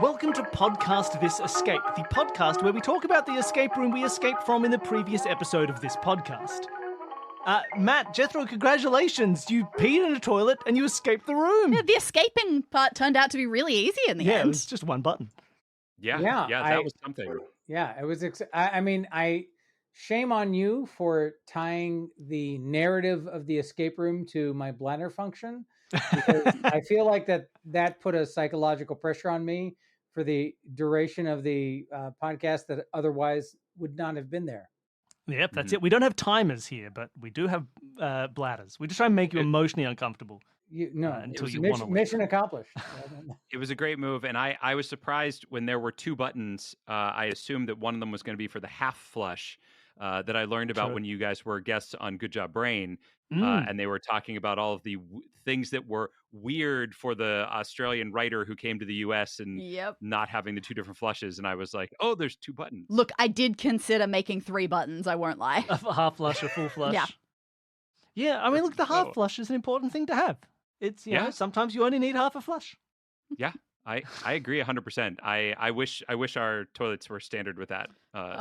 Welcome to Podcast This Escape, the podcast where we talk about the escape room we escaped from in the previous episode of this podcast. Matt, Jethro, congratulations! You peed in a toilet and you escaped the room! Yeah, the escaping part turned out to be really easy in the end. Yeah, it was just one button. Yeah, that was something. Yeah, it was. I shame on you for tying the narrative of the escape room to my bladder function, because I feel like that put a psychological pressure on me for the duration of the podcast that otherwise would not have been there. Yep, that's it. We don't have timers here, but we do have bladders. We just try and make you emotionally uncomfortable. Until you want to leave. Mission accomplished. It was a great move, and I was surprised when there were two buttons. I assumed that one of them was going to be for the half flush that I learned about when you guys were guests on Good Job Brain, and they were talking about all of the things that were weird for the Australian writer who came to the US and not having the two different flushes. And I was like, oh, there's two buttons. Look, I did consider making 3 buttons, I won't lie. A half flush, a full flush. Yeah, I mean, look, the half flush is an important thing to have. It's, you know, sometimes you only need half a flush. Yeah, I agree 100%. I wish our toilets were standard with that.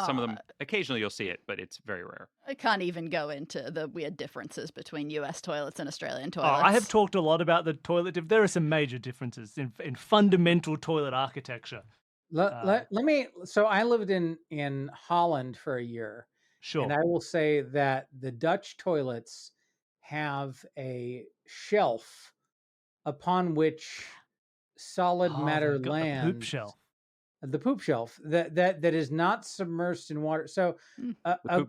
Some of them, occasionally you'll see it, but it's very rare. I can't even go into the weird differences between US toilets and Australian toilets. I have talked a lot about the toilet. There are some major differences in fundamental toilet architecture. Let me. So I lived in Holland for a year. Sure. And I will say that the Dutch toilets have a shelf upon which solid matter lands. The poop shelf. The poop shelf that is not submerged in water. So a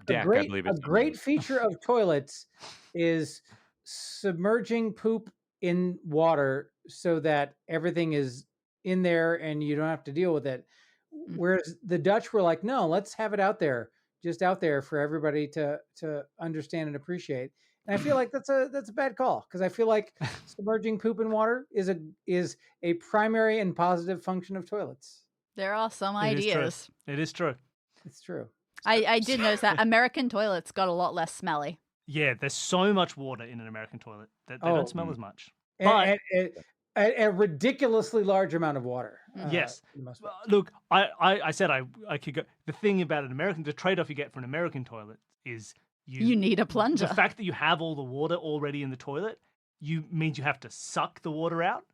great feature of toilets is submerging poop in water so that everything is in there and you don't have to deal with it. Whereas the Dutch were like, no, let's have it out there, just out there for everybody to understand and appreciate. And I feel like that's a bad call, because I feel like submerging poop in water is a primary and positive function of toilets. There are some ideas. It is true. It's true. I did notice that American toilets got a lot less smelly. Yeah, there's so much water in an American toilet that they don't smell as much. But a ridiculously large amount of water. Yes. Look, I said I could go. The thing about the trade-off you get for an American toilet is you need a plunger. The fact that you have all the water already in the toilet means you have to suck the water out,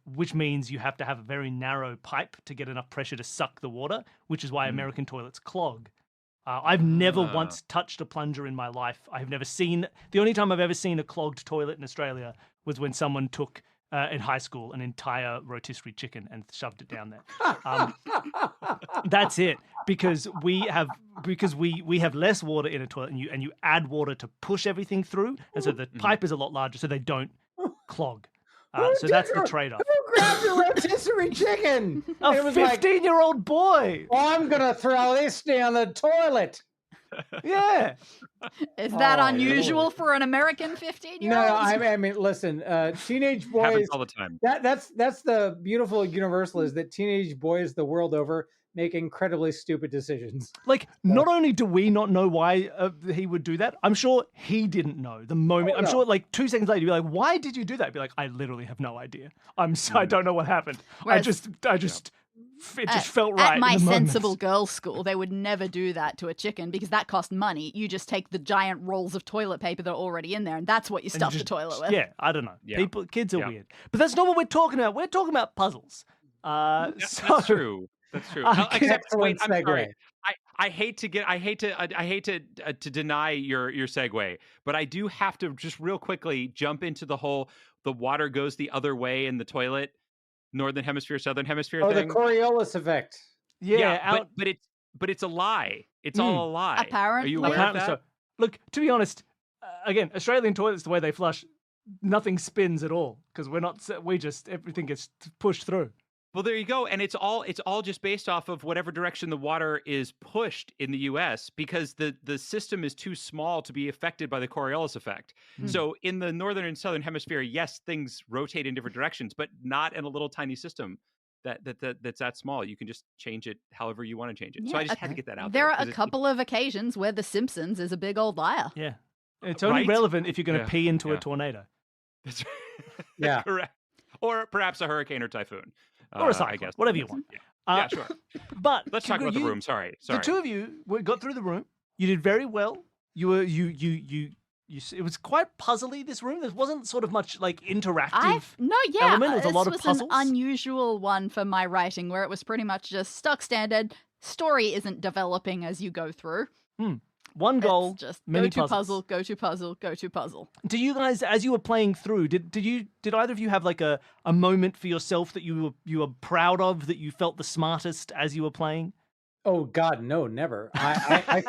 which means you have to have a very narrow pipe to get enough pressure to suck the water, which is why American toilets clog. I've never once touched a plunger in my life. The only time I've ever seen a clogged toilet in Australia was when someone took in high school an entire rotisserie chicken and shoved it down there. That's it, because we have less water in a toilet, and you add water to push everything through, and so the pipe is a lot larger, so they don't clog. So that's the trade-off. Who grabbed a rotisserie chicken? A 15-year-old boy. Oh, I'm gonna throw this down the toilet. Yeah. Is that unusual for an American 15-year-old? No, I mean, listen, teenage boys. Happens all the time. That's the beautiful universal, is that teenage boys the world over make incredibly stupid decisions. Like, not only do we not know why he would do that, I'm sure he didn't know the moment. I'm sure, like, 2 seconds later, he'd be like, "Why did you do that?" I'd be like, "I literally have no idea. I don't know what happened. Whereas, it just felt right." At my sensible girls' school, they would never do that to a chicken because that cost money. You just take the giant rolls of toilet paper that are already in there, and that's what you stuff the toilet with. Yeah, I don't know. Yeah. Kids are weird, but that's not what we're talking about. We're talking about puzzles. That's true. That's true. Wait, I'm sorry. I hate to deny your segue, but I do have to just real quickly jump into the water goes the other way in the toilet, northern hemisphere, southern hemisphere thing. The Coriolis effect. Yeah, but it's a lie. It's all a lie. Apparently. Are you aware of that? So. Look, to be honest, again, Australian toilets, the way they flush, nothing spins at all, because everything gets pushed through. Well, there you go. And it's all just based off of whatever direction the water is pushed in the US, because the system is too small to be affected by the Coriolis effect. So in the northern and southern hemisphere, yes, things rotate in different directions, but not in a little tiny system that's that small. You can just change it however you want to change it. Yeah, so I just had to get that out there. There are a couple of occasions where The Simpsons is a big old liar. Yeah. It's only relevant if you're going to pee into a tornado. That's right. Yeah. Correct. Or perhaps a hurricane or typhoon. or a cyclone, I guess. whatever you want. Yeah, sure. But let's talk about the room. Sorry. The two of you got through the room. You did very well. It was quite puzzly, this room. There wasn't sort of much like interactive element. It was a lot of puzzles. This was an unusual one for my writing, where it was pretty much just stock standard. Story isn't developing as you go through. One goal, it's just many go to puzzles. puzzle, go to puzzle, go to puzzle. Do you guys, as you were playing through, did either of you have like a moment for yourself that you were proud of, that you felt the smartest as you were playing? Oh God, no, never. I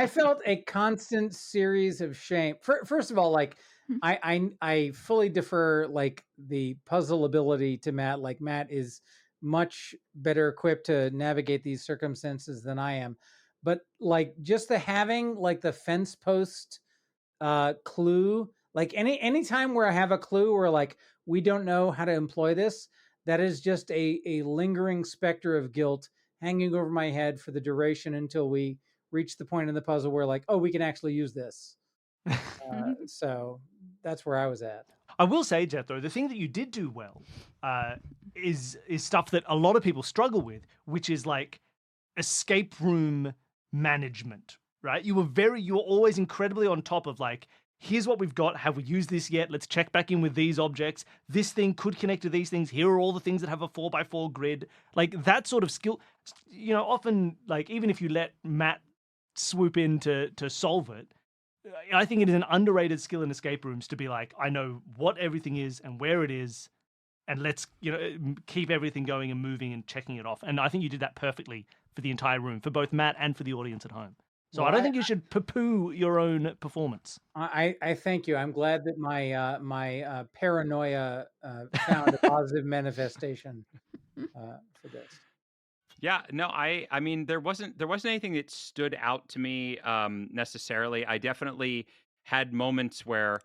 felt a constant series of shame. First of all, like I fully defer like the puzzle ability to Matt. Like Matt is much better equipped to navigate these circumstances than I am. But like just the having like the fence post clue, like any time where I have a clue where like we don't know how to employ this, that is just a lingering specter of guilt hanging over my head for the duration until we reach the point in the puzzle where like, oh, we can actually use this. So that's where I was at. I will say, Jethro, the thing that you did do well is stuff that a lot of people struggle with, which is like escape room management, right? You were always incredibly on top of like, here's what we've got. Have we used this yet? Let's check back in with these objects. This thing could connect to these things. Here are all the things that have a 4x4 grid. Like that sort of skill, often like even if you let Matt swoop in to solve it, I think it is an underrated skill in escape rooms to be like, I know what everything is and where it is, and let's keep everything going and moving and checking it off. And I think you did that perfectly for the entire room, for both Matt and for the audience at home. So I don't think you should poo-poo your own performance. I thank you. I'm glad that my paranoia found a positive manifestation for this. Yeah, no, I mean there wasn't anything that stood out to me necessarily. I definitely had moments where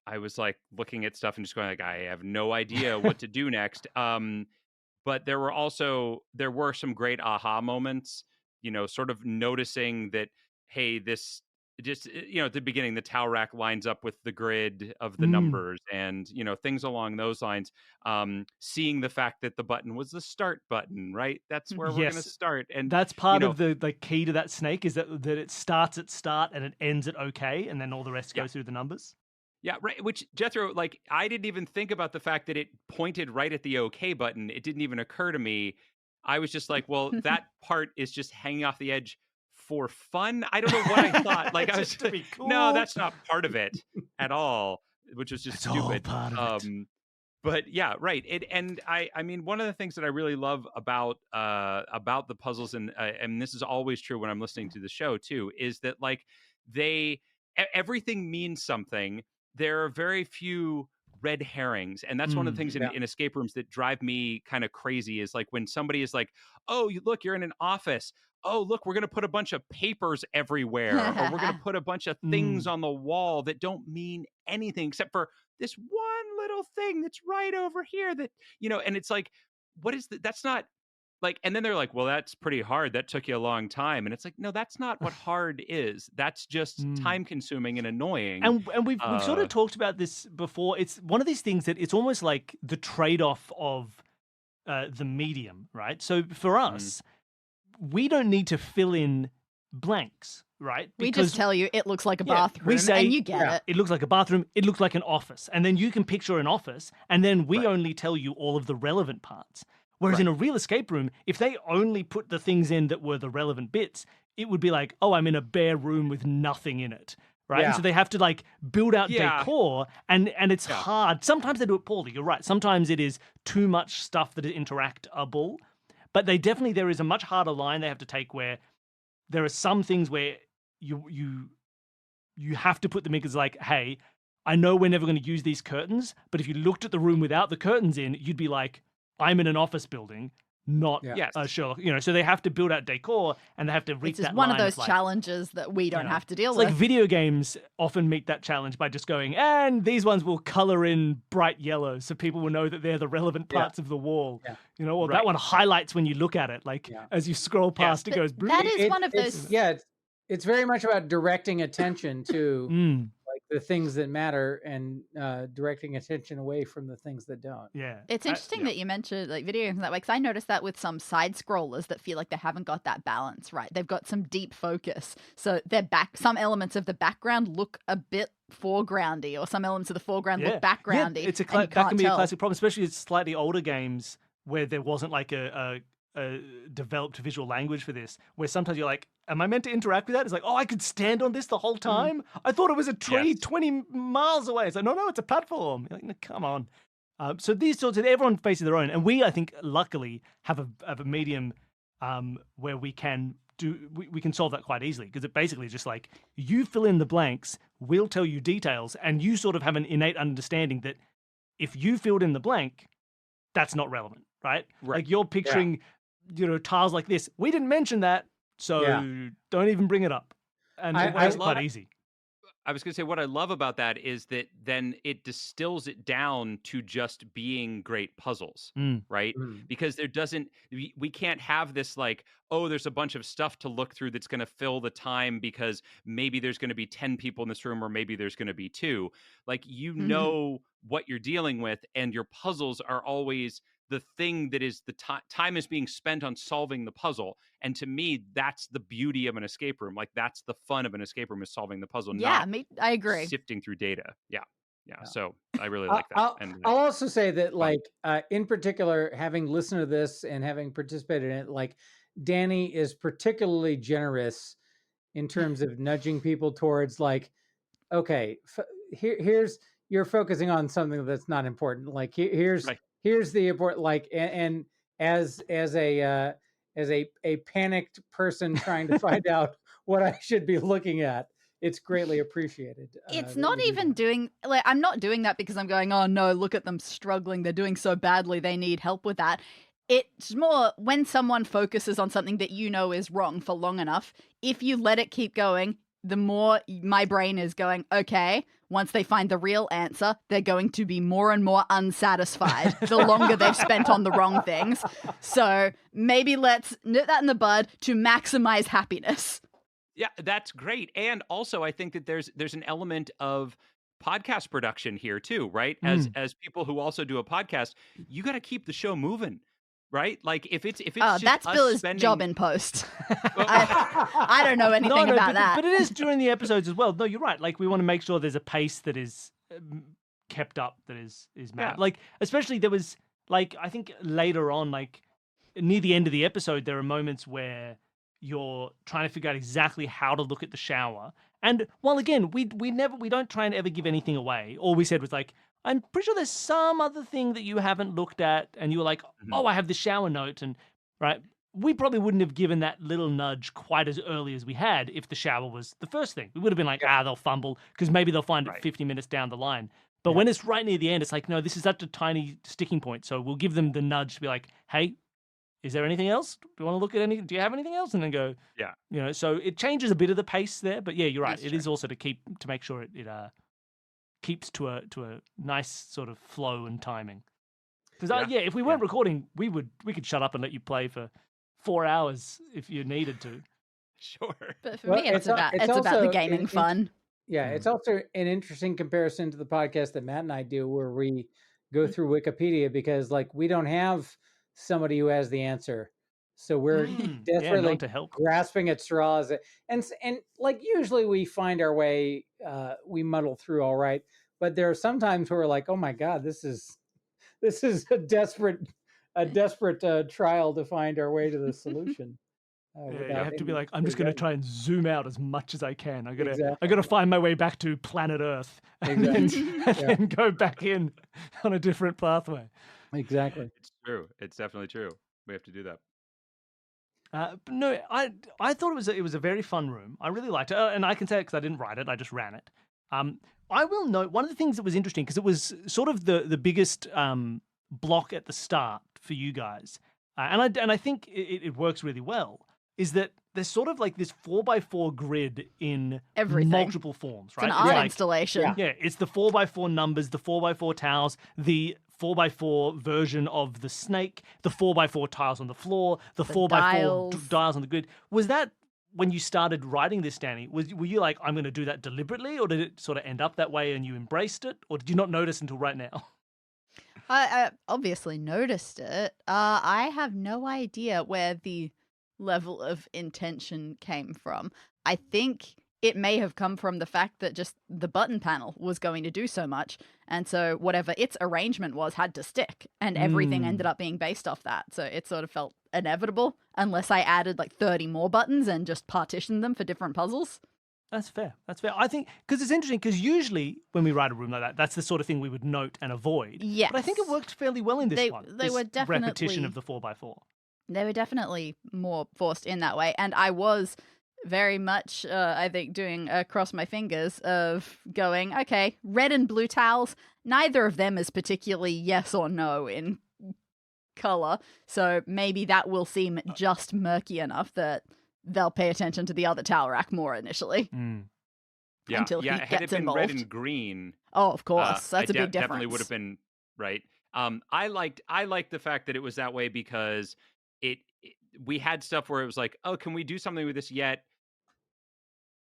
I was like looking at stuff and just going like, I have no idea what to do next. But there were some great aha moments, sort of noticing that, hey, this just, at the beginning, the towel rack lines up with the grid of the numbers and, things along those lines. Seeing the fact that the button was the start button, right? That's where we're going to start. And that's part of the key to that snake is that it starts at start and it ends at okay. And then all the rest goes through the numbers. Yeah, right. Which, Jethro, like, I didn't even think about the fact that it pointed right at the OK button. It didn't even occur to me. I was just like, well, that part is just hanging off the edge for fun. I don't know what I thought. Like, I was to be cool. No, that's not part of it at all, which was just stupid. All part of it. But yeah, right. I mean, one of the things that I really love about the puzzles, and this is always true when I'm listening to the show too, is that like everything means something. There are very few red herrings. And that's one of the things in escape rooms that drive me kind of crazy is like when somebody is like, oh, look, you're in an office. Oh, look, we're going to put a bunch of papers everywhere. Or we're going to put a bunch of things on the wall that don't mean anything except for this one little thing that's right over here that, and it's like, what is that? That's not like, and then they're like, well, that's pretty hard. That took you a long time. And it's like, no, that's not what hard is. That's just time consuming and annoying. And we've sort of talked about this before. It's one of these things that it's almost like the trade-off of the medium, right? So for us, we don't need to fill in blanks, right? We just tell you it looks like a bathroom, we say, and you get it. It looks like a bathroom, it looks like an office. And then you can picture an office, and then we only tell you all of the relevant parts. Whereas in a real escape room, if they only put the things in that were the relevant bits, it would be like, oh, I'm in a bare room with nothing in it, right? And so they have to like build out decor, and it's hard. Sometimes they do it poorly, you're right. Sometimes it is too much stuff that is interactable. But there is a much harder line they have to take where there are some things where you have to put them in because like, hey, I know we're never going to use these curtains, but if you looked at the room without the curtains in, you'd be like, I'm in an office building, not Sherlock. So they have to build out decor and they have to reach that line. It's one of those challenges that we don't have to deal with. Like video games often meet that challenge by just going, and these ones will color in bright yellow so people will know that they're the relevant parts of the wall. Or that one highlights when you look at it. Like as you scroll past, it goes blue. That is one of those. It's very much about directing attention to like the things that matter and directing attention away from the things that don't. Yeah. It's interesting that you mentioned like video games that way, because I noticed that with some side scrollers that feel like they haven't got that balance right. They've got some deep focus, so some elements of the background look a bit foregroundy, or some elements of the foreground look backgroundy. Yeah, that can be a classic problem, especially with slightly older games where there wasn't like a developed visual language for this, where sometimes you're like, am I meant to interact with that? It's like, oh, I could stand on this the whole time? I thought it was a tree 20 miles away. It's like, no, it's a platform. You're like, no, come on. So these sorts of, everyone faces their own. And we, I think, luckily have a medium where we can solve that quite easily, because it basically is just like, you fill in the blanks, we'll tell you details, and you sort of have an innate understanding that if you filled in the blank, that's not relevant, right? Like you're picturing, tiles like this. We didn't mention that, so don't even bring it up. And it's quite easy. I was going to say, what I love about that is that then it distills it down to just being great puzzles, right? Because we can't have this like, oh, there's a bunch of stuff to look through that's going to fill the time because maybe there's going to be 10 people in this room, or maybe there's going to be 2. Like, know what you're dealing with, and your puzzles are always the thing that is the time is being spent on solving the puzzle. And to me, that's the beauty of an escape room. Like, that's the fun of an escape room, is solving the puzzle. I agree. Sifting through data. Yeah. So I really like that. I'll also say that, like, in particular, having listened to this and having participated in it, like, Dani is particularly generous in terms of nudging people towards, like, okay, here's, you're focusing on something that's not important. Like, here's the important, like, and as a panicked person trying to find out what I should be looking at, it's greatly appreciated. It's not even doing, like, I'm not doing that because I'm going, oh no, look at them struggling. They're doing so badly. They need help with that. It's more when someone focuses on something that you know is wrong for long enough, if you let it keep going, the more my brain is going, okay, once they find the real answer, they're going to be more and more unsatisfied the longer they've spent on the wrong things. So maybe let's nip that in the bud to maximize happiness. Yeah, that's great. And also, I think that there's an element of podcast production here too, right? As people who also do a podcast, you got to keep the show moving. Right? Like, if it's just that's Bill's job in post. I don't know anything about that. But it is during the episodes as well. No, you're right. Like, we want to make sure there's a pace that is kept up, that is met. Like, especially there was, like, I think later on, like near the end of the episode, there are moments where you're trying to figure out exactly how to look at the shower. And while again, we don't try and ever give anything away. All we said was like, I'm pretty sure there's some other thing that you haven't looked at, and you were like, oh, I have the shower note, and right. We probably wouldn't have given that little nudge quite as early as we had if the shower was the first thing. We would have been like, they'll fumble, because maybe they'll find it 50 minutes down the line. But when it's right near the end, it's like, no, this is such a tiny sticking point. So we'll give them the nudge to be like, hey, is there anything else? Do you want to look at do you have anything else? And then go, so it changes a bit of the pace there. But yeah, you're right. It is also to make sure it keeps to a nice sort of flow and timing. Because if we weren't recording, we could shut up and let you play for 4 hours if you needed to. Sure. But for me, it's about the gaming fun. It's also an interesting comparison to the podcast that Matt and I do, where we go through Wikipedia, because, like, we don't have somebody who has the answer. So we're desperately to help, grasping at straws, and like, usually we find our way, we muddle through all right. But there are some times where we're like, oh my God, this is a desperate trial to find our way to the solution. You have to be like, I'm just going to try and zoom out as much as I can. I got to find my way back to planet Earth, and then go back in on a different pathway. Exactly. It's true. It's definitely true. We have to do that. But no, I thought it was a very fun room. I really liked it, and I can say it because I didn't write it; I just ran it. I will note one of the things that was interesting, because it was sort of the biggest block at the start for you guys, and I think it works really well. Is that there's sort of like this 4x4 grid in multiple forms, right? It's an art installation. Yeah, it's the 4x4 numbers, the 4x4 tiles, the 4x4 version of the snake, the 4x4 tiles on the floor, the 4x4 dials on the grid. Was that when you started writing this, Dani, were you like, I'm going to do that deliberately, or did it sort of end up that way and you embraced it, or did you not notice until right now? I obviously noticed it. I have no idea where the level of intention came from. I think it may have come from the fact that just the button panel was going to do so much, and so whatever its arrangement was had to stick, and everything ended up being based off that. So it sort of felt inevitable, unless I added like 30 more buttons and just partitioned them for different puzzles. That's fair. That's fair. I think, because it's interesting, because usually when we write a room like that, that's the sort of thing we would note and avoid. Yes. But I think it worked fairly well in this one. They were definitely repetition of the 4x4. They were definitely more forced in that way, and I was very much, I think, doing across my fingers of going, okay, red and blue towels, neither of them is particularly yes or no in color, so maybe that will seem just murky enough that they'll pay attention to the other towel rack more initially. Yeah, until he had gets it been involved. red and green, Oh, of course, that's a big difference. Definitely would have been right. I liked the fact that it was that way because we had stuff where it was like, oh, can we do something with this yet?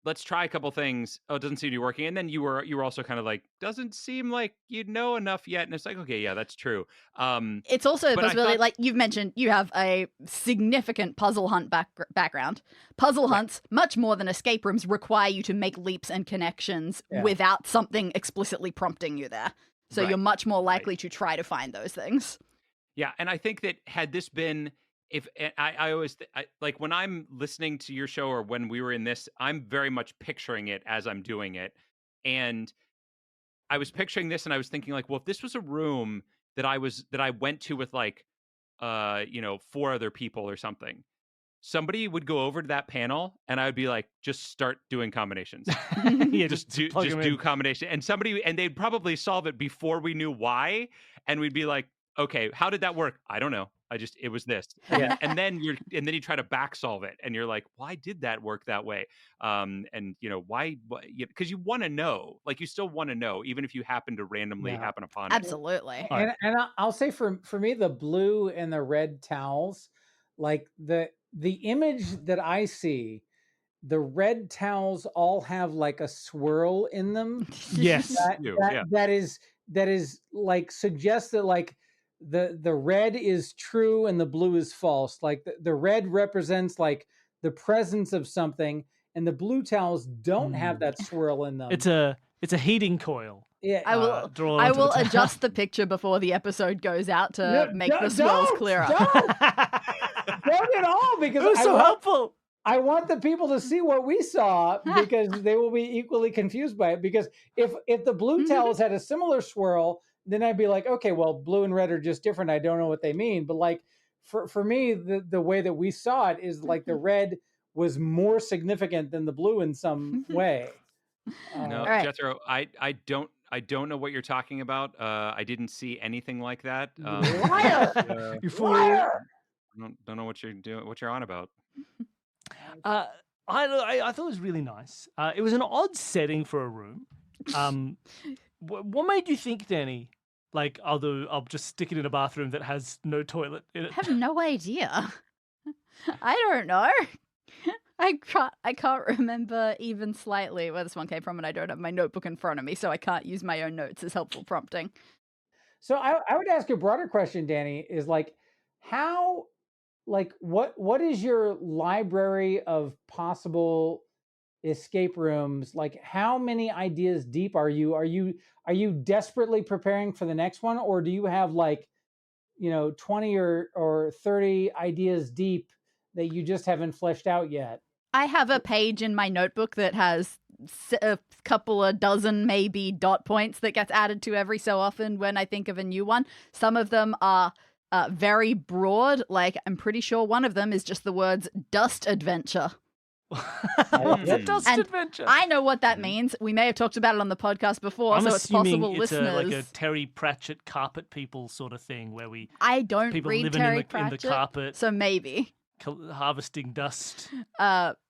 Let's try a couple things. Oh, it doesn't seem to be working. And then you were also kind of like, doesn't seem like you know enough yet. And it's like, okay, yeah, that's true. It's also a possibility, like you've mentioned, you have a significant puzzle hunt background. Puzzle hunts, much more than escape rooms, require you to make leaps and connections without something explicitly prompting you there. So you're much more likely to try to find those things. Yeah, and I think that had this been, if I always like when I'm listening to your show or when we were in this, I'm very much picturing it as I'm doing it. And I was picturing this and I was thinking like, well, if this was a room that I went to with like 4 other people or something, somebody would go over to that panel and I would be like, just start doing combinations. just do combination. And they'd probably solve it before we knew why. And we'd be like, okay, how did that work? I don't know. It was this. Yeah. And then you try to back solve it and you're like, why did that work that way? Why, because you want to know, like you still want to know, even if you happen to randomly happen upon it. Absolutely. And I'll say for me, the blue and the red towels, like the image that I see, the red towels all have like a swirl in them. Yes. That is like suggests that like the red is true and the blue is false. Like the red represents like the presence of something, and the blue towels don't have that swirl in them. It's a heating coil. Yeah, I will adjust the picture before the episode goes out to make the swirls clearer. Don't at all, because it was so helpful. I want the people to see what we saw because they will be equally confused by it. Because if the blue towels had a similar swirl, then I'd be like, okay, well, blue and red are just different. I don't know what they mean. But like for me, the way that we saw it is like the red was more significant than the blue in some way. No, right. Jethro, I don't know what you're talking about. I didn't see anything like that. Liar! You fool! Liar! Don't know what you're doing. What you're on about. I thought it was really nice. It was an odd setting for a room. What made you think, Dani? Like, I'll just stick it in a bathroom that has no toilet in it. I have no idea. I don't know. I can't remember even slightly where this one came from, and I don't have my notebook in front of me, so I can't use my own notes as helpful prompting. So I would ask a broader question, Dani, is like, how, like, what is your library of possible escape rooms? Like, how many ideas deep are you? Are you desperately preparing for the next one, or do you have like, 20 or 30 ideas deep that you just haven't fleshed out yet? I have a page in my notebook that has a couple of dozen maybe dot points that gets added to every so often when I think of a new one. Some of them are very broad, like I'm pretty sure one of them is just the words dust adventure. What's a dust adventure? I know what that means. We may have talked about it on the podcast before, so it's possible listeners. Like a Terry Pratchett carpet people sort of thing where I don't people read living Terry in Pratchett, the carpet, so maybe harvesting dust.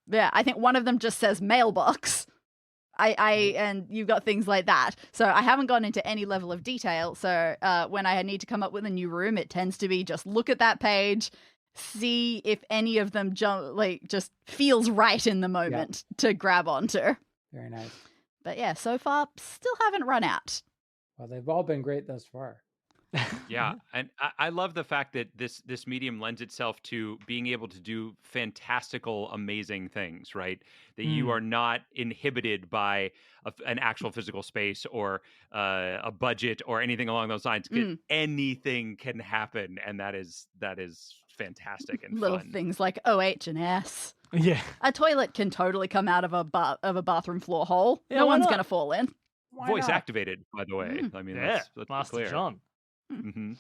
Yeah, I think one of them just says mailbox. And you've got things like that. So I haven't gone into any level of detail. So when I need to come up with a new room, it tends to be just look at that page, see if any of them just feels right in the moment to grab onto. Very nice. But yeah, so far, still haven't run out. Well, they've all been great thus far. Yeah, and I love the fact that this medium lends itself to being able to do fantastical, amazing things, right? That you are not inhibited by an actual physical space or a budget or anything along those lines. Anything can happen, and that is fantastic and little fun. Things like OH and S. Yeah, a toilet can totally come out of a bathroom floor hole. Yeah, no why one's not? going to fall in. Why Voice not? activated, by the way. I mean, yeah, let's Master be clear. John. Mm-hmm.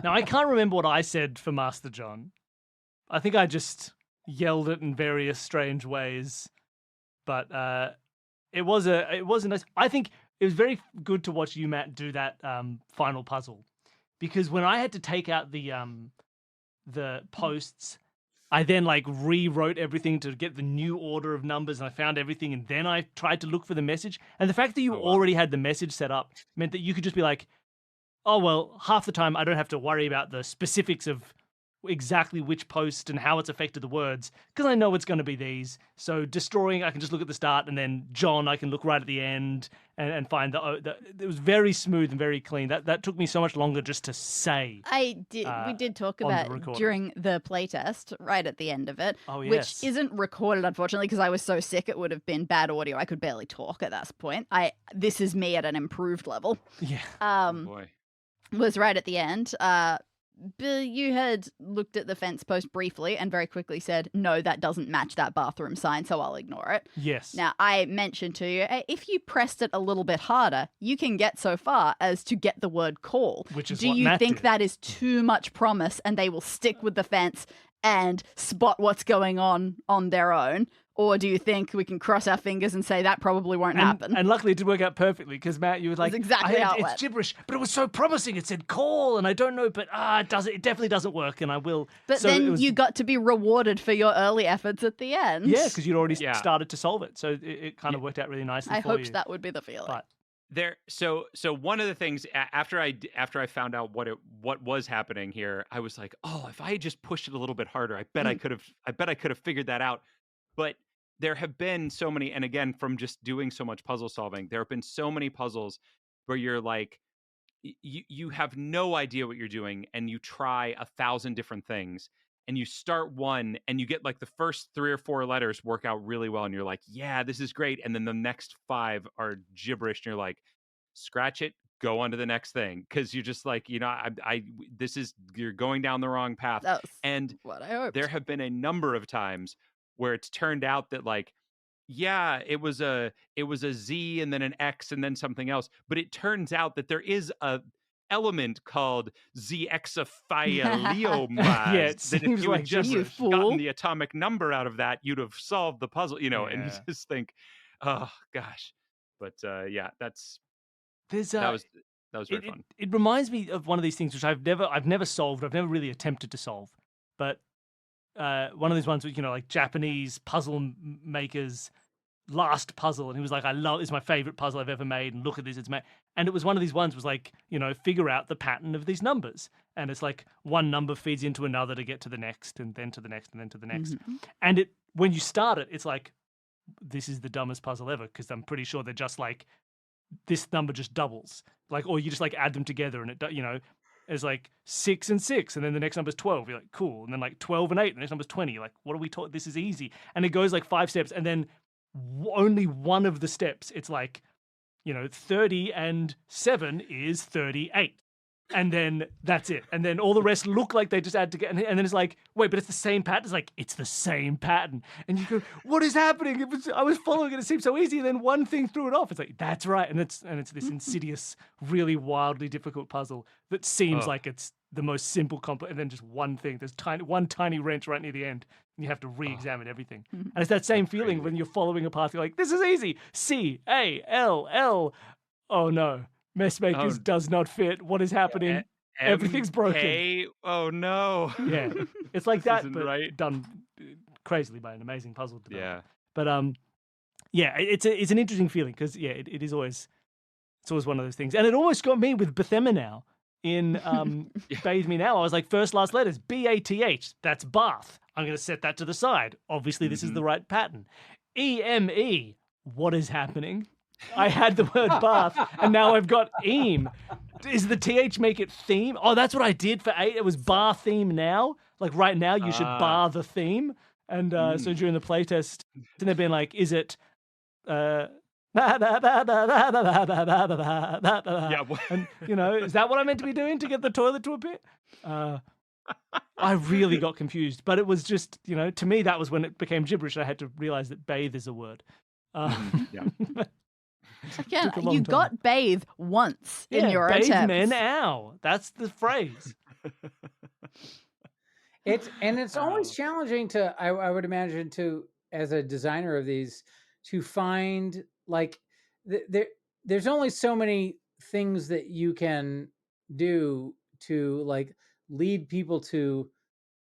Now, I can't remember what I said for Master John. I think I just yelled it in various strange ways, but it was a nice. I think it was very good to watch you, Matt, do that final puzzle, because when I had to take out the posts, I then like rewrote everything to get the new order of numbers, and I found everything, and then I tried to look for the message. And the fact that you already had the message set up meant that you could just be like, oh, well, half the time I don't have to worry about the specifics of exactly which post and how it's affected the words, because I know it's going to be these. So destroying, I can just look at the start, and then John, I can look right at the end and find it was very smooth and very clean. That took me so much longer just to say. We did talk about during the playtest, right at the end of it, which isn't recorded, unfortunately, because I was so sick it would have been bad audio. I could barely talk at that point. This is me at an improved level. Yeah. Oh boy. Was right at the end. You had looked at the fence post briefly and very quickly said, no, that doesn't match that bathroom sign, so I'll ignore it. Yes. Now, I mentioned to you, if you pressed it a little bit harder, you can get so far as to get the word call. Which is Do what you Matt think did. that is too much promise and they will stick with the fence and spot what's going on their own? Or do you think we can cross our fingers and say that probably won't happen? And luckily it did work out perfectly, because Matt, you were like, That's exactly how it went. It's gibberish, but it was so promising. It said call, and I don't know, but it definitely doesn't work, and I will. But so then you got to be rewarded for your early efforts at the end. Yeah, because you'd already started to solve it, so it kind of worked out really nicely I for you. hoped that would be the feeling. But So one of the things after I found out what was happening here, I was like, oh, if I had just pushed it a little bit harder, I bet I could have figured that out. But there have been so many, and again, from just doing so much puzzle solving, there have been so many puzzles where you're like, you have no idea what you're doing, and you try 1,000 different things, and you start one, and you get like the first 3 or 4 letters work out really well, and you're like, yeah, this is great, and then the next 5 are gibberish, and you're like, scratch it, go on to the next thing, because you're just like, you're going down the wrong path. That's and what I hoped. There have been a number of times where it's turned out that like, yeah, it was a Z and then an X and then something else, but it turns out that there is a element called ZXifileomaz. Yeah, it that if you like had just gotten the atomic number out of that, you'd have solved the puzzle, and you just think, oh gosh. But that was very fun. It reminds me of one of these things which I've never solved. I've never really attempted to solve, but one of these ones, like Japanese puzzle makers' last puzzle, and he was like, it's my favorite puzzle I've ever made, and look at this, it's made. And it was one of these ones was like, figure out the pattern of these numbers, and it's like one number feeds into another to get to the next, and then to the next, and then to the next. Mm-hmm. And when you start it, it's like, this is the dumbest puzzle ever, because I'm pretty sure they're just like, this number just doubles, like, or you just like add them together, and it it's like 6 and 6, and then the next number's 12. You're like, cool. And then like 12 and 8, and the next number's 20. You're like, what are we taught? This is easy. And it goes like 5 steps, and then only one of the steps, it's like, 30 and 7 is 38. And then that's it. And then all the rest look like they just add together. And then it's like, wait, but it's the same pattern. It's like, it's the same pattern. And you go, what is happening? I was following it. It seemed so easy. And then one thing threw it off. It's like, that's right. And it's this insidious, really wildly difficult puzzle that seems like it's the most simple, and then just one thing. There's one tiny wrench right near the end. And you have to re-examine everything. And it's that same feeling when you're following a path. You're like, this is easy. C-A-L-L. Oh no. Messmakers does not fit. What is happening? Everything's broken. Hey, oh no. Yeah, it's like that, but right. done crazily by an amazing puzzle developer. Yeah. But it's an interesting feeling, because it is always, it's always one of those things, and it almost got me with Bethema now, in Bathe Me Now. I was like, first, last letters, B-A-T-H. That's bath. I'm going to set that to the side. Obviously, this is the right pattern. E-M-E. What is happening? I had the word bath, and now I've got eam. Is the TH make it theme? Oh, that's what I did for 8. It was bar theme now. Like right now, you should bar the theme. And so during the playtest, then they've been like, is it... and you know, is that what I meant to be doing to get the toilet to appear? I really got confused, but it was just, you know, to me that was when it became gibberish. I had to realize that bathe is a word. Again, you got bathe once in your bathe attempts. Men, ow. That's the phrase. It's always challenging to, I would imagine, to, as a designer of these, to find, like, there's only so many things that you can do to, like, lead people to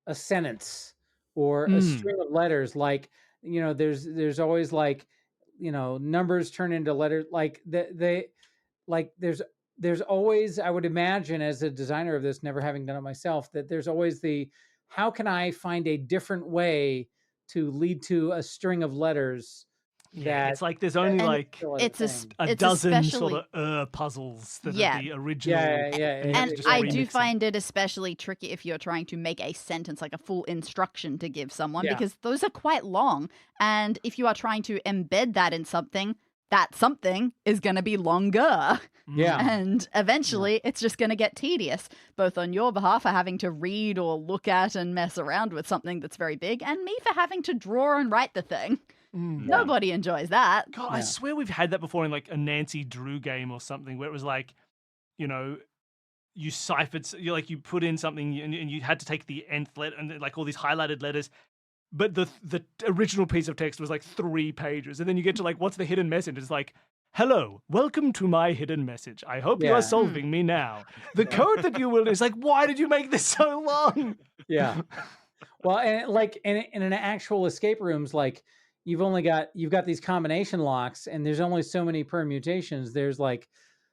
a sentence or a string of letters. Like, you know, there's always, like, you know, numbers turn into letters. Like there's always, I would imagine, as a designer of this, never having done it myself, that there's always how can I find a different way to lead to a string of letters? Yeah, it's like there's only like a dozen sort of puzzles that are the original. And I do find it especially tricky if you're trying to make a sentence, like a full instruction to give someone, because those are quite long. And if you are trying to embed that in something, that something is going to be longer. Yeah. And eventually it's just going to get tedious, both on your behalf for having to read or look at and mess around with something that's very big, and me for having to draw and write the thing. Nobody enjoys that. God, I swear we've had that before in like a Nancy Drew game or something where it was like, you know, you ciphered, you put in something and you had to take the nth letter and like all these highlighted letters. But the original piece of text was like 3 pages. And then you get to like, what's the hidden message? It's like, hello, welcome to my hidden message. I hope you are solving me now. The code that you will is like, why did you make this so long? Yeah. Well, and like in an actual escape rooms, like you've got these combination locks, and there's only so many permutations. There's like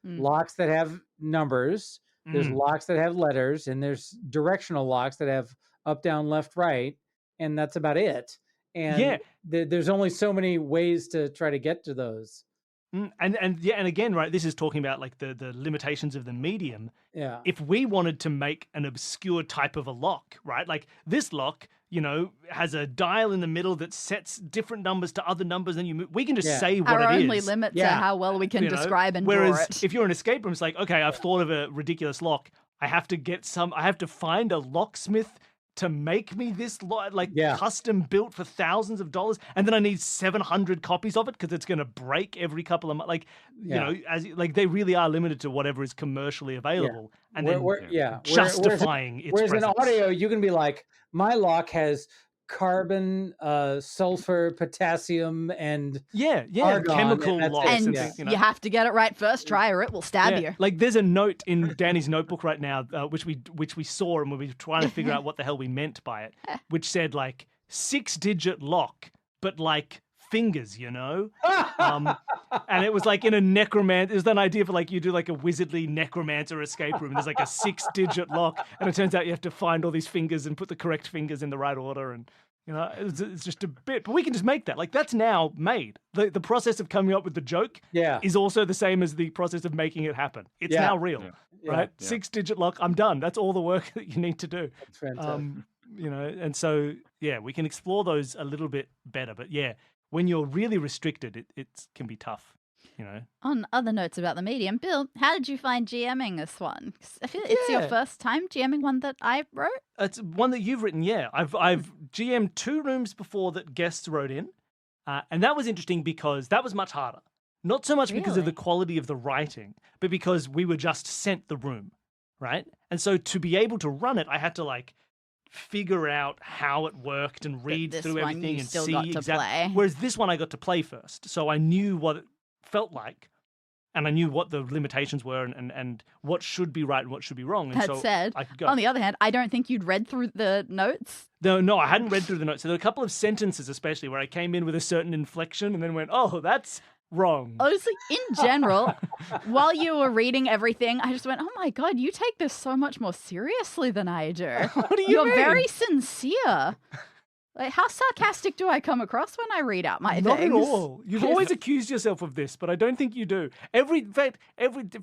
locks that have numbers, there's locks that have letters, and there's directional locks that have up, down, left, right. And that's about it. And there's only so many ways to try to get to those. And again, right, this is talking about like the limitations of the medium. Yeah. If we wanted to make an obscure type of a lock, right, like this lock, you know, has a dial in the middle that sets different numbers to other numbers, and you move. We can just say what it is. Our only limits are how well we can describe and draw it. Whereas if you're an escape room, it's like, okay, I've thought of a ridiculous lock. I have to find a locksmith to make me this custom built for thousands of dollars, and then I need 700 copies of it because it's going to break every couple of months. Like, you know, they really are limited to whatever is commercially available, and justifying its whereas presence. In audio, you can be like, my lock has carbon, sulfur, potassium, and argon, chemical locks. And you have to get it right first try, or it will stab you. Like there's a note in Dani's notebook right now, which we saw, and we were trying to figure out what the hell we meant by it, which said like 6-digit lock, but like fingers, you know? And it was like in a necromancer, it was an idea for like you do like a wizardly necromancer escape room, and there's like a 6-digit lock, and it turns out you have to find all these fingers and put the correct fingers in the right order, and you know, it's just a bit, but we can just make that. Like that's now made. The process of coming up with the joke is also the same as the process of making it happen. It's now real, right? 6-digit lock, I'm done. That's all the work that you need to do. That's fantastic. You know, and so we can explore those a little bit better. But when you're really restricted, it can be tough, you know. On other notes about the medium, Bill, how did you find GMing this one? 'Cause I feel it's your first time GMing one that I wrote. It's one that you've written, I've GM'd 2 rooms before that guests wrote in, and that was interesting because that was much harder. Not so much because of the quality of the writing, but because we were just sent the room, right? And so to be able to run it, I had to like figure out how it worked and read through everything and see exactly. Whereas this one I got to play first, so I knew what it felt like, and I knew what the limitations were and what should be right and what should be wrong. And that said, I could go. On the other hand, I don't think you'd read through the notes. No, I hadn't read through the notes. So there were a couple of sentences especially where I came in with a certain inflection and then went, oh, that's wrong. Honestly, in general, while you were reading everything, I just went, oh my God, you take this so much more seriously than I do. What do you You're mean? very sincere. Like, how sarcastic do I come across when I read out my Not things? at all. You've always accused yourself of this, but I don't think you do. In fact,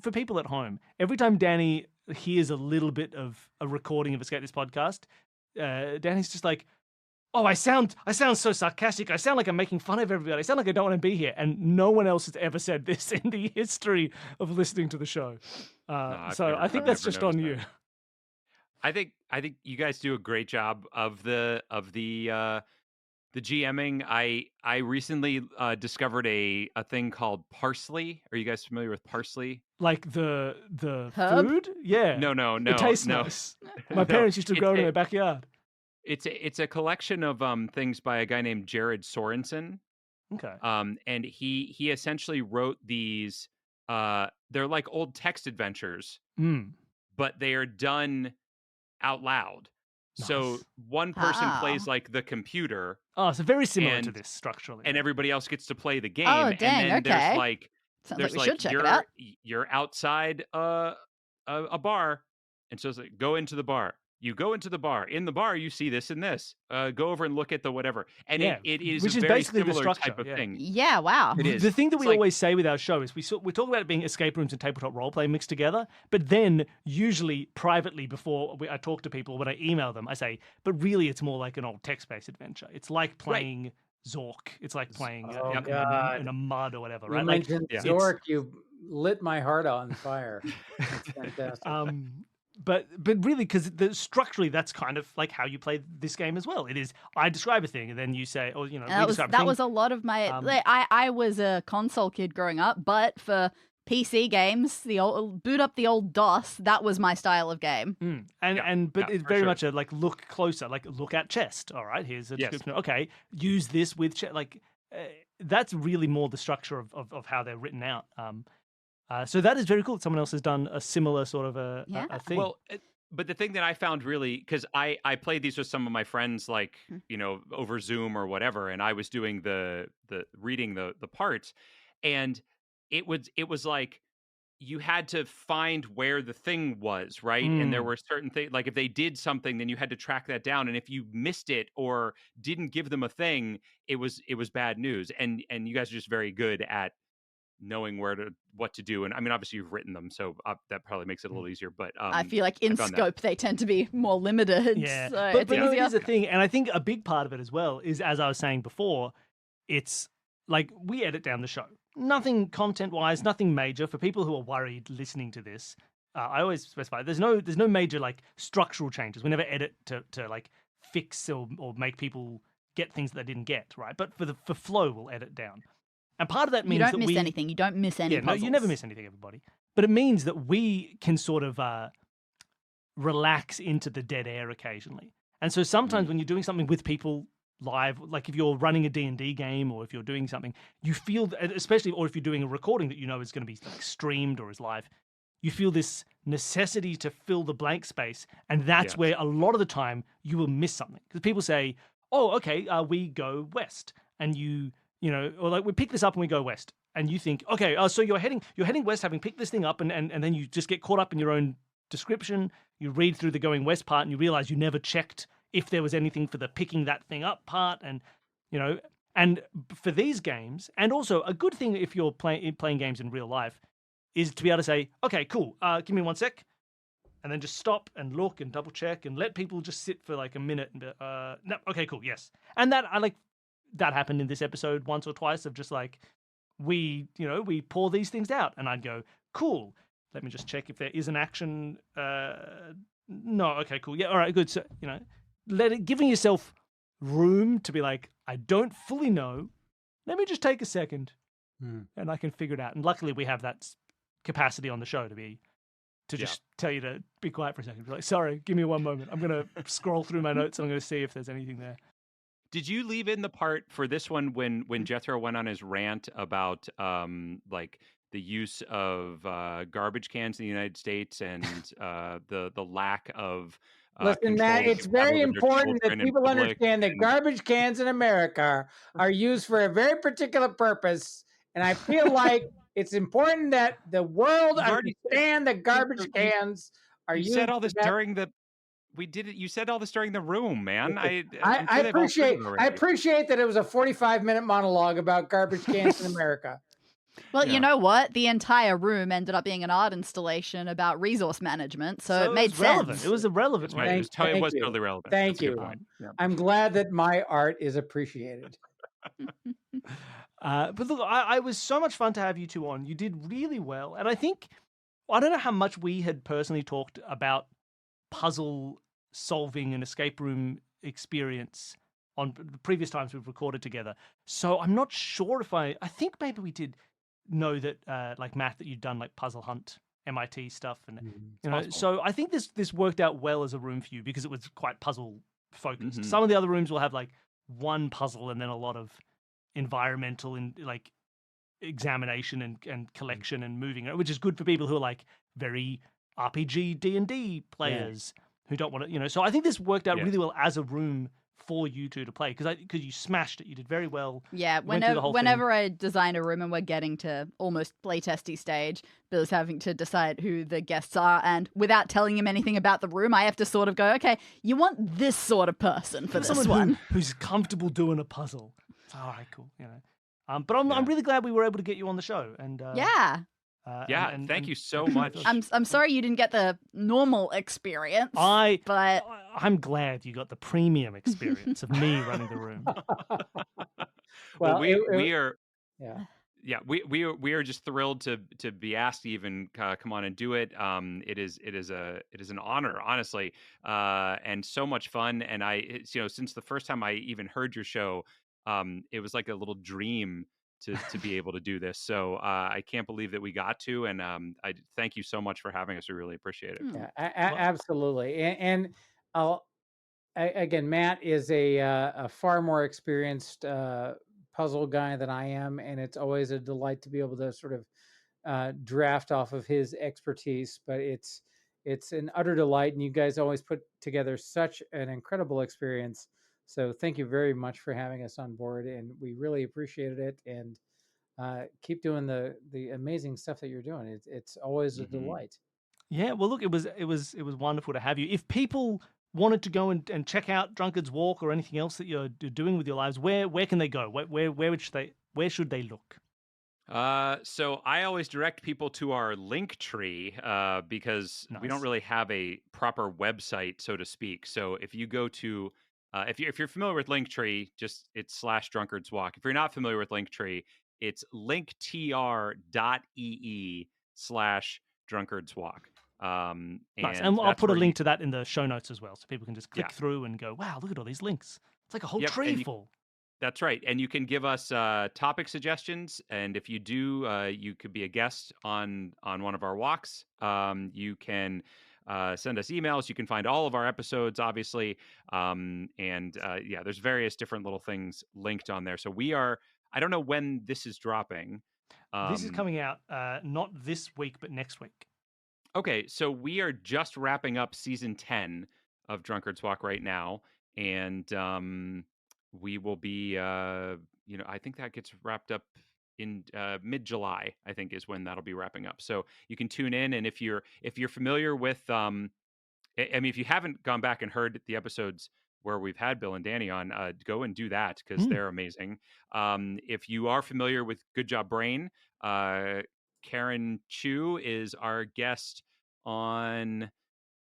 for people at home, every time Dani hears a little bit of a recording of Escape This Podcast, Dani's just like, oh, I sound so sarcastic. I sound like I'm making fun of everybody. I sound like I don't want to be here. And no one else has ever said this in the history of listening to the show. So I think that's just on you. I think you guys do a great job of the GMing. I recently discovered a thing called parsley. Are you guys familiar with parsley? Like the Herb? food? Yeah. No. It tastes nice. My parents used to grow it in their backyard. It's a collection of things by a guy named Jared Sorensen. Okay. And he essentially wrote these. They're like old text adventures, but they are done out loud. Nice. So one person plays like the computer. Oh, so very similar to this structurally. And everybody else gets to play the game. Oh, dang, and then there's like sounds like we should check it out. You're outside a bar, and so it's like, go into the bar. You go into the bar. In the bar, you see this and this. Go over and look at the whatever. And it is which a is very basically similar the structure, type of thing. Yeah, wow. It is. The thing that we always say with our show is we talk about it being escape rooms and tabletop roleplay mixed together, but then usually privately before I talk to people, when I email them, I say, but really it's more like an old text-based adventure. It's like playing Zork. It's like playing in a mud or whatever, right? You mentioned Zork, you lit my heart on fire. That's fantastic. But really, because structurally, that's kind of like how you play this game as well. It is, I describe a thing, and then you say, or that was a lot of my. I was a console kid growing up, but for PC games, the old boot up the old DOS. That was my style of game. But it's very much a like look closer, like look at chest. All right, here's a description. Okay, use this with chest. Like that's really more the structure of how they're written out. So that is very cool that someone else has done a similar sort of a thing. Well, but the thing that I found really, because I played these with some of my friends, like, over Zoom or whatever, and I was doing the reading the parts, and it was like you had to find where the thing was, right? And there were certain things, like if they did something, then you had to track that down, and if you missed it or didn't give them a thing, it was bad news. And you guys are just very good at knowing what to do. And I mean, obviously you've written them, so that probably makes it a little easier, but I feel like in scope they tend to be more limited. Yeah, so but it is a thing. And I think a big part of it as well is, as I was saying before, it's like we edit down the show. Nothing content-wise, nothing major. For people who are worried listening to this, I always specify there's no major like structural changes. We never edit to like fix or make people get things that they didn't get, right? But for flow, we'll edit down. And part of that means you don't miss anything. You don't miss any puzzles. No, you never miss anything, everybody. But it means that we can sort of relax into the dead air occasionally. And so sometimes when you're doing something with people live, like if you're running a D&D game or if you're doing something, you feel, especially, or if you're doing a recording that you know is going to be like streamed or is live, you feel this necessity to fill the blank space. And that's where a lot of the time you will miss something. Because people say, oh, okay, we go west. And or like we pick this up and we go west, and you think, okay, so you're heading west, having picked this thing up, and then you just get caught up in your own description. You read through the going west part, and you realize you never checked if there was anything for the picking that thing up part, and and for these games, and also a good thing if you're playing games in real life, is to be able to say, okay, cool, give me 1 sec, and then just stop and look and double check and let people just sit for like a minute and be, no, okay, cool, yes, and that I like. That happened in this episode once or twice of just like, we pour these things out, and I'd go, cool, let me just check if there is an action. No, okay, cool. Yeah, all right, good. So, giving yourself room to be like, I don't fully know. Let me just take a second and I can figure it out. And luckily we have that capacity on the show to just tell you to be quiet for a second. Be like, sorry, give me 1 moment. I'm going to scroll through my notes and I'm going to see if there's anything there. Did you leave in the part for this one when Jethro went on his rant about like the use of garbage cans in the United States and the lack of listen, Matt, it's very important that people understand that garbage cans in America are used for a very particular purpose, And I feel like it's important that the world understand that garbage cans are used. You said all this during the. We did it. You said all this during the room, man. I appreciate that it was a 45-minute monologue about garbage cans in America. Well, you know what? The entire room ended up being an art installation about resource management, so it made sense. It was irrelevant. Right. It was totally relevant. Thank you. I'm glad that my art is appreciated. But look, I was so much fun to have you two on. You did really well. And I don't know how much we had personally talked about puzzle solving and escape room experience on the previous times we've recorded together. So I'm not sure if I think maybe we did know that, like Matt, that you'd done like Puzzle Hunt, MIT stuff. And, you know, so I think this worked out well as a room for you because it was quite puzzle focused. Mhm. Some of the other rooms will have like one puzzle and then a lot of environmental and like examination and collection and moving, which is good for people who are like very RPG D&D players who don't want to, you know. So I think this worked out really well as a room for you two to play because you smashed it. You did very well. Yeah, whenever I design a room and we're getting to almost playtesty stage, Bill's having to decide who the guests are, and without telling him anything about the room, I have to sort of go, okay, you want this sort of person for this one. Who's comfortable doing a puzzle. All right, cool. You know, but I'm really glad we were able to get you on the show. And thank you so much. I'm sorry you didn't get the normal experience. But I'm glad you got the premium experience of me running the room. Well, we are. Yeah, we are just thrilled to be asked to even come on and do it. It is an honor, honestly, and so much fun. And since the first time I even heard your show, it was like a little dream to be able to do this. So I can't believe that we got to, and I thank you so much for having us. We really appreciate it. Yeah, absolutely. And again, Matt is a far more experienced puzzle guy than I am, and it's always a delight to be able to sort of draft off of his expertise. But it's an utter delight, and you guys always put together such an incredible experience. So thank you very much for having us on board, and we really appreciated it. And keep doing the amazing stuff that you're doing. It's always a delight. Yeah, well, look, it was wonderful to have you. If people wanted to go and check out Drunkard's Walk or anything else that you're doing with your lives, where can they go? Where should they look? So I always direct people to our link tree because we don't really have a proper website, so to speak. So if you go to if you're familiar with Linktree, it's /drunkardswalk. If you're not familiar with Linktree, it's linktr.ee/drunkardswalk. Nice. And I'll put a link to that in the show notes as well, so people can just click through and go, wow, look at all these links. It's like a whole tree full. That's right. And you can give us topic suggestions. And if you do, you could be a guest on one of our walks. You can send us emails. You can find all of our episodes, obviously. There's various different little things linked on there. So I don't know when this is dropping. This is coming out not this week, but next week. Okay, so we are just wrapping up season 10 of Drunkard's Walk right now. And we will be, I think that gets wrapped up in mid-July, I think is when that'll be wrapping up. So you can tune in, and if you're familiar with, if you haven't gone back and heard the episodes where we've had Bill and Dani on, go and do that because they're amazing. If you are familiar with Good Job Brain, Karen Chu is our guest on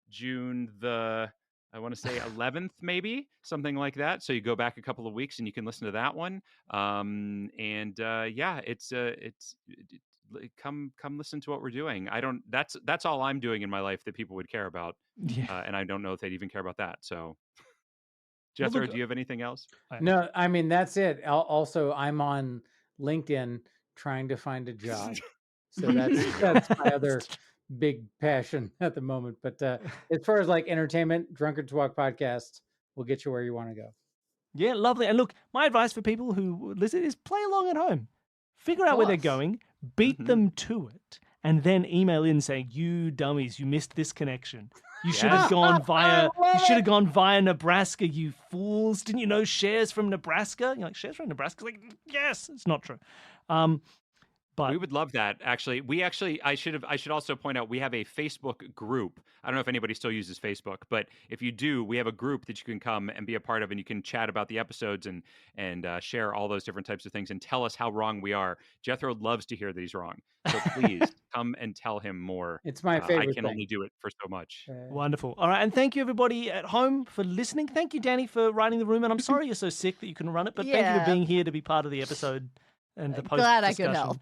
June the, I want to say 11th, maybe something like that. So you go back a couple of weeks and you can listen to that one. Come listen to what we're doing. That's all I'm doing in my life that people would care about. Yeah. And I don't know if they'd even care about that. So Jethro, do you have anything else? No, I mean, that's it. Also, I'm on LinkedIn trying to find a job. So that's my other big passion at the moment. But as far as like entertainment, Drunkard's Walk podcast will get you where you want to go. Yeah, lovely. And look, my advice for people who listen is play along at home. Figure out where they're going, beat them to it, and then email in saying, "You dummies, you missed this connection. You should have gone via Nebraska, you fools. Didn't you know Cher's from Nebraska?" You're like, "Cher's from Nebraska?" It's like, yes, it's not true. But we would love that. Actually, I should also point out we have a Facebook group. I don't know if anybody still uses Facebook, but if you do, we have a group that you can come and be a part of, and you can chat about the episodes and share all those different types of things and tell us how wrong we are. Jethro loves to hear that he's wrong, so please come and tell him more. It's my favorite. I can only do it for so much. Wonderful. All right, and thank you everybody at home for listening. Thank you, Dani, for writing the room, and I'm sorry you're so sick that you couldn't run it, but thank you for being here to be part of the episode and the post. Glad I could help.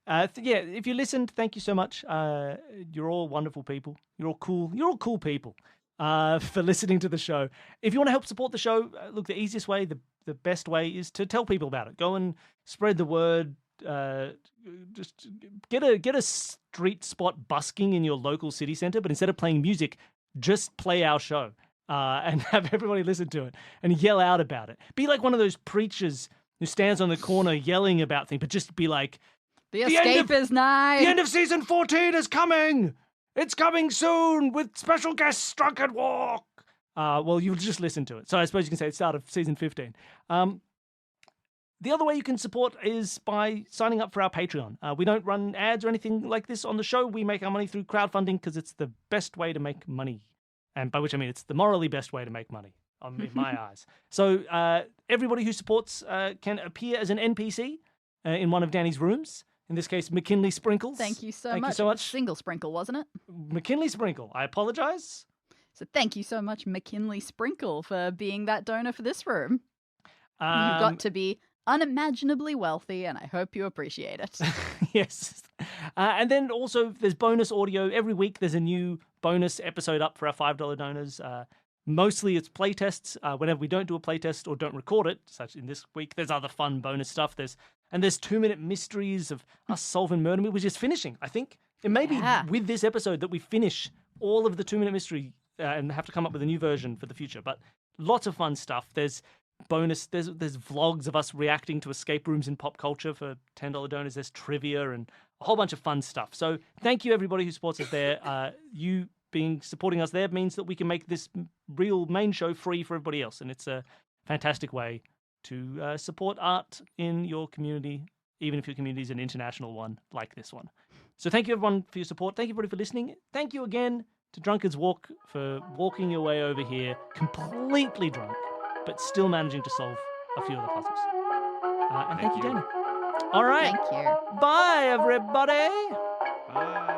If you listened, thank you so much. You're all wonderful people. You're all cool. You're all cool people for listening to the show. If you want to help support the show, look, the easiest way, the best way is to tell people about it. Go and spread the word. Just get a street spot busking in your local city center, but instead of playing music, just play our show and have everybody listen to it and yell out about it. Be like one of those preachers who stands on the corner yelling about things, but just be like, the escape is nigh. The end of season 14 is coming. It's coming soon with special guest Drunken Walk. Well, you'll just listen to it. So I suppose you can say it's start of season 15. The other way you can support is by signing up for our Patreon. We don't run ads or anything like this on the show. We make our money through crowdfunding because it's the best way to make money. And by which I mean it's the morally best way to make money. In my eyes. So everybody who supports can appear as an NPC in one of Dani's rooms. In this case, McKinley Sprinkles. Thank you so much. Single sprinkle, wasn't it? McKinley Sprinkle. I apologize. So thank you so much, McKinley Sprinkle, for being that donor for this room. You got to be unimaginably wealthy, and I hope you appreciate it. Yes. And then also there's bonus audio. Every week there's a new bonus episode up for our $5 donors. Mostly it's playtests. Whenever we don't do a playtest or don't record it, such in this week, there's other fun bonus stuff. There's 2-minute mysteries of us solving murder, which is finishing, I think. It may be with this episode that we finish all of the 2-minute mystery and have to come up with a new version for the future. But lots of fun stuff. There's bonus. There's vlogs of us reacting to escape rooms in pop culture for $10 donors. There's trivia and a whole bunch of fun stuff. So thank you everybody who supports us there. You supporting us there means that we can make this real main show free for everybody else, and it's a fantastic way to support art in your community, even if your community is an international one like this one. So thank you everyone for your support. Thank you everybody for listening. Thank you again to Drunkard's Walk for walking your way over here completely drunk, but still managing to solve a few of the puzzles. And thank you, Dani. All right. Thank you. Bye, everybody. Bye.